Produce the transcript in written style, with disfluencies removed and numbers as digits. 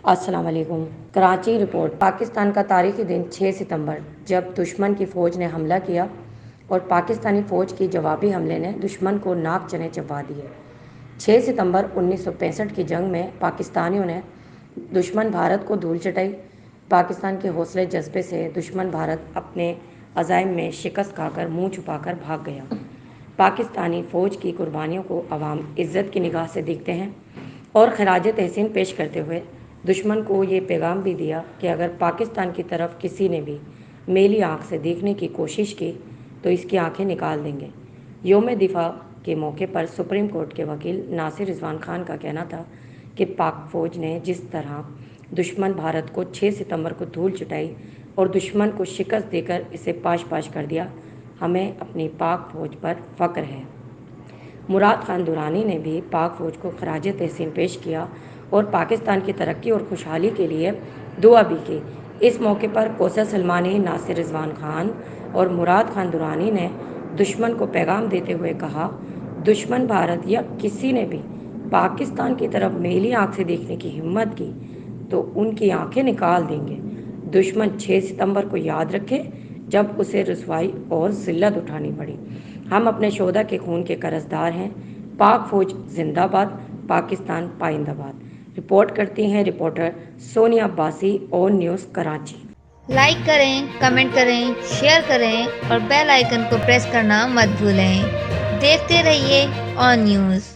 السلام علیکم۔ کراچی رپورٹ۔ پاکستان کا تاریخی دن 6 ستمبر، جب دشمن کی فوج نے حملہ کیا اور پاکستانی فوج کی جوابی حملے نے دشمن کو ناک چنے چبا دیے۔ 6 ستمبر 1965 کی جنگ میں پاکستانیوں نے دشمن بھارت کو دھول چٹائی۔ پاکستان کے حوصلے جذبے سے دشمن بھارت اپنے عزائم میں شکست کھا کر منہ چھپا کر بھاگ گیا۔ پاکستانی فوج کی قربانیوں کو عوام عزت کی نگاہ سے دیکھتے ہیں اور خراج تحسین پیش کرتے ہوئے دشمن کو یہ پیغام بھی دیا کہ اگر پاکستان کی طرف کسی نے بھی میلی آنکھ سے دیکھنے کی کوشش کی تو اس کی آنکھیں نکال دیں گے۔ یوم دفاع کے موقع پر سپریم کورٹ کے وکیل ناصر رضوان خان کا کہنا تھا کہ پاک فوج نے جس طرح دشمن بھارت کو 6 ستمبر کو دھول چٹائی اور دشمن کو شکست دے کر اسے پاش پاش کر دیا، ہمیں اپنی پاک فوج پر فخر ہے۔ مراد خان درانی نے بھی پاک فوج کو خراج تحسین پیش کیا اور پاکستان کی ترقی اور خوشحالی کے لیے دعا بھی کی۔ اس موقع پر کوثر سلمانی، ناصر رضوان خان اور مراد خان درانی نے دشمن کو پیغام دیتے ہوئے کہا، دشمن بھارت یا کسی نے بھی پاکستان کی طرف میلی آنکھ سے دیکھنے کی ہمت کی تو ان کی آنکھیں نکال دیں گے۔ دشمن 6 ستمبر کو یاد رکھے جب اسے رسوائی اور ذلت اٹھانی پڑی۔ ہم اپنے شہداء کے خون کے قرضدار ہیں۔ پاک فوج زندہ باد، پاکستان پائندہ باد۔ رپورٹ کرتی ہیں رپورٹر سونیا عباسی، اون نیوز کراچی۔ لائک کریں، کمنٹ کریں، شیئر کریں اور بیل آئیکن کو پریس کرنا مت بھولیں۔ دیکھتے رہیے اون نیوز۔